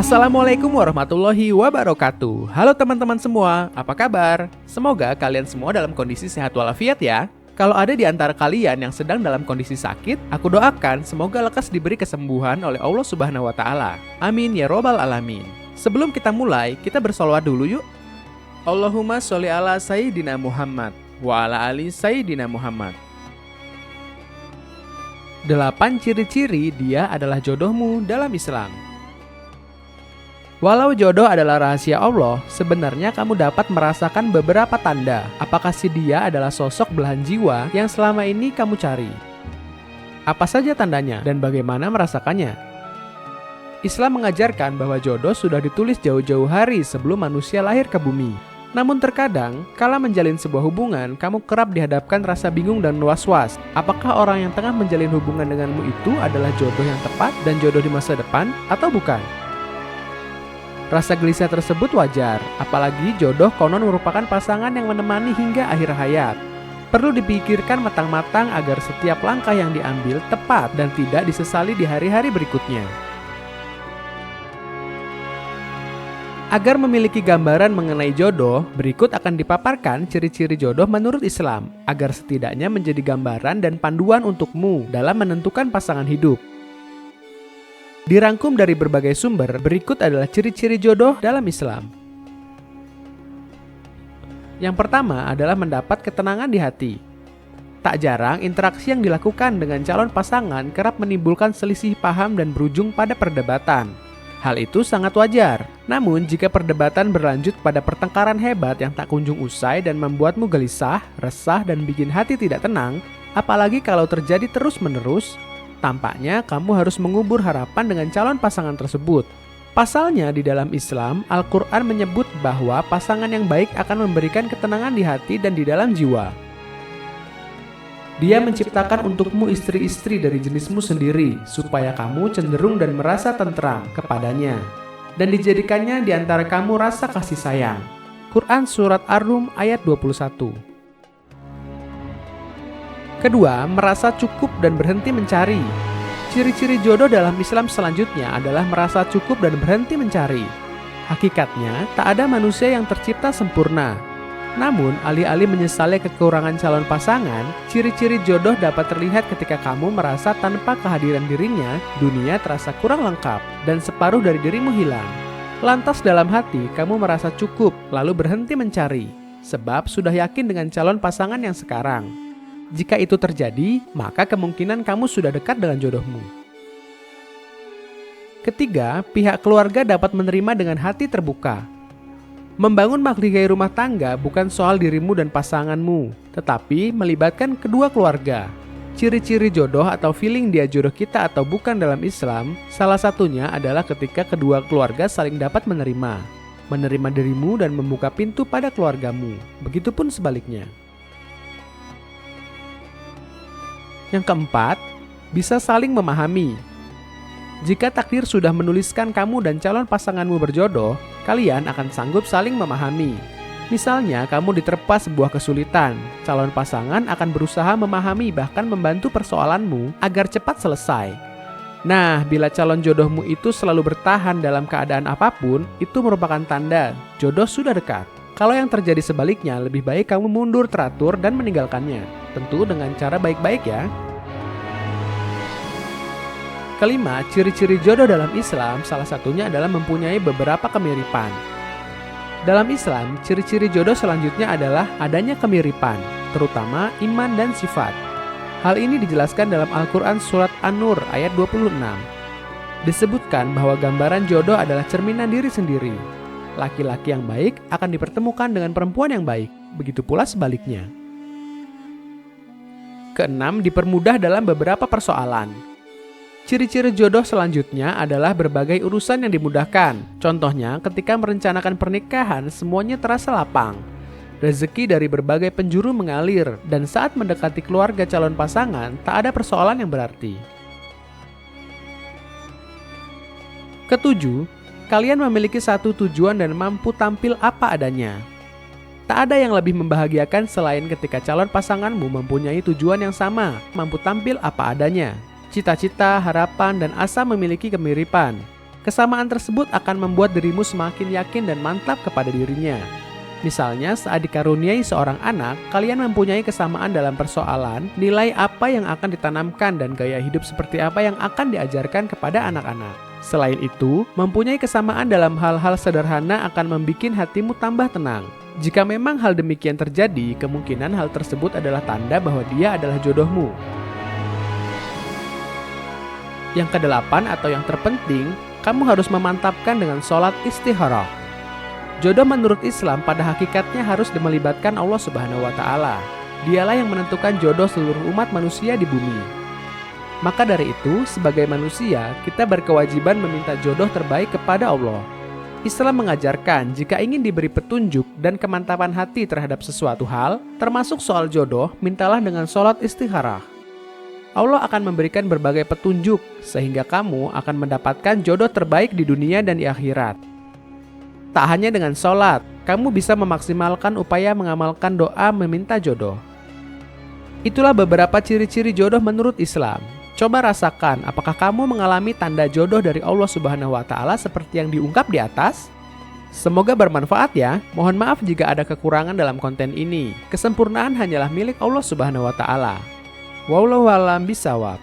Assalamualaikum warahmatullahi wabarakatuh. Halo teman-teman semua, apa kabar? Semoga kalian semua dalam kondisi sehat walafiat ya. Kalau ada di antara kalian yang sedang dalam kondisi sakit, aku doakan semoga lekas diberi kesembuhan oleh Allah Subhanahu wa Ta'ala. Amin ya Robbal 'Alamin. Sebelum kita mulai, kita bersolawat dulu yuk. Allahumma sholli ala Sayyidina Muhammad wa ala ali Sayyidina Muhammad. 8 ciri-ciri dia adalah jodohmu dalam Islam. Walau jodoh adalah rahasia Allah, sebenarnya kamu dapat merasakan beberapa tanda apakah si dia adalah sosok belahan jiwa yang selama ini kamu cari. Apa saja tandanya dan bagaimana merasakannya? Islam mengajarkan bahwa jodoh sudah ditulis jauh-jauh hari sebelum manusia lahir ke bumi. Namun terkadang, kala menjalin sebuah hubungan, kamu kerap dihadapkan rasa bingung dan was-was. Apakah orang yang tengah menjalin hubungan denganmu itu adalah jodoh yang tepat dan jodoh di masa depan atau bukan? Rasa gelisah tersebut wajar, apalagi jodoh konon merupakan pasangan yang menemani hingga akhir hayat. Perlu dipikirkan matang-matang agar setiap langkah yang diambil tepat dan tidak disesali di hari-hari berikutnya. Agar memiliki gambaran mengenai jodoh, berikut akan dipaparkan ciri-ciri jodoh menurut Islam, agar setidaknya menjadi gambaran dan panduan untukmu dalam menentukan pasangan hidup. Dirangkum dari berbagai sumber, berikut adalah ciri-ciri jodoh dalam Islam. Yang pertama adalah mendapat ketenangan di hati. Tak jarang, interaksi yang dilakukan dengan calon pasangan kerap menimbulkan selisih paham dan berujung pada perdebatan. Hal itu sangat wajar. Namun, jika perdebatan berlanjut pada pertengkaran hebat yang tak kunjung usai dan membuatmu gelisah, resah, dan bikin hati tidak tenang, apalagi kalau terjadi terus-menerus, tampaknya kamu harus mengubur harapan dengan calon pasangan tersebut. Pasalnya di dalam Islam, Al-Quran menyebut bahwa pasangan yang baik akan memberikan ketenangan di hati dan di dalam jiwa. Dia menciptakan untukmu istri-istri dari jenismu sendiri, supaya kamu cenderung dan merasa tentram kepadanya, dan dijadikannya di antara kamu rasa kasih sayang. Quran Surat Ar-Rum ayat 21. Kedua, merasa cukup dan berhenti mencari. Ciri-ciri jodoh dalam Islam selanjutnya adalah merasa cukup dan berhenti mencari. Hakikatnya, tak ada manusia yang tercipta sempurna. Namun, alih-alih menyesali kekurangan calon pasangan, ciri-ciri jodoh dapat terlihat ketika kamu merasa tanpa kehadiran dirinya, dunia terasa kurang lengkap, dan separuh dari dirimu hilang. Lantas dalam hati, kamu merasa cukup, lalu berhenti mencari, sebab sudah yakin dengan calon pasangan yang sekarang. Jika itu terjadi, maka kemungkinan kamu sudah dekat dengan jodohmu. Ketiga, pihak keluarga dapat menerima dengan hati terbuka. Membangun mahligai rumah tangga bukan soal dirimu dan pasanganmu, tetapi melibatkan kedua keluarga. Ciri-ciri jodoh atau feeling dia jodoh kita atau bukan dalam Islam, salah satunya adalah ketika kedua keluarga saling dapat menerima dirimu dan membuka pintu pada keluargamu. Begitupun sebaliknya. Yang keempat, bisa saling memahami. Jika takdir sudah menuliskan kamu dan calon pasanganmu berjodoh, kalian akan sanggup saling memahami. Misalnya, kamu diterpa sebuah kesulitan, calon pasangan akan berusaha memahami bahkan membantu persoalanmu agar cepat selesai. Nah, bila calon jodohmu itu selalu bertahan dalam keadaan apapun, itu merupakan tanda jodoh sudah dekat. Kalau yang terjadi sebaliknya, lebih baik kamu mundur teratur dan meninggalkannya. Tentu dengan cara baik-baik ya. Kelima, ciri-ciri jodoh dalam Islam salah satunya adalah mempunyai beberapa kemiripan. Dalam Islam, ciri-ciri jodoh selanjutnya adalah adanya kemiripan, terutama iman dan sifat. Hal ini dijelaskan dalam Al-Quran Surat An-Nur ayat 26. Disebutkan bahwa gambaran jodoh adalah cerminan diri sendiri. Laki-laki yang baik akan dipertemukan dengan perempuan yang baik, begitu pula sebaliknya. Keenam, dipermudah dalam beberapa persoalan. Ciri-ciri jodoh selanjutnya adalah berbagai urusan yang dimudahkan. Contohnya, ketika merencanakan pernikahan, semuanya terasa lapang. Rezeki dari berbagai penjuru mengalir, dan saat mendekati keluarga calon pasangan, tak ada persoalan yang berarti. Ketujuh, kalian memiliki satu tujuan dan mampu tampil apa adanya. Tak ada yang lebih membahagiakan selain ketika calon pasanganmu mempunyai tujuan yang sama, mampu tampil apa adanya. Cita-cita, harapan, dan asa memiliki kemiripan. Kesamaan tersebut akan membuat dirimu semakin yakin dan mantap kepada dirinya. Misalnya, saat dikaruniai seorang anak, kalian mempunyai kesamaan dalam persoalan, nilai apa yang akan ditanamkan dan gaya hidup seperti apa yang akan diajarkan kepada anak-anak. Selain itu, mempunyai kesamaan dalam hal-hal sederhana akan membuat hatimu tambah tenang. Jika memang hal demikian terjadi, kemungkinan hal tersebut adalah tanda bahwa dia adalah jodohmu. Yang kedelapan atau yang terpenting, kamu harus memantapkan dengan sholat istikharah. Jodoh menurut Islam pada hakikatnya harus melibatkan Allah Subhanahu wa Ta'ala. Dialah yang menentukan jodoh seluruh umat manusia di bumi. Maka dari itu, sebagai manusia, kita berkewajiban meminta jodoh terbaik kepada Allah. Islam mengajarkan jika ingin diberi petunjuk dan kemantapan hati terhadap sesuatu hal, termasuk soal jodoh, mintalah dengan sholat istikharah. Allah akan memberikan berbagai petunjuk, sehingga kamu akan mendapatkan jodoh terbaik di dunia dan di akhirat. Tak hanya dengan sholat, kamu bisa memaksimalkan upaya mengamalkan doa meminta jodoh. Itulah beberapa ciri-ciri jodoh menurut Islam. Coba rasakan apakah kamu mengalami tanda jodoh dari Allah Subhanahu wa Ta'ala seperti yang diungkap di atas? Semoga bermanfaat ya. Mohon maaf jika ada kekurangan dalam konten ini. Kesempurnaan hanyalah milik Allah Subhanahu wa Ta'ala. Wallahu a'lam bishawab.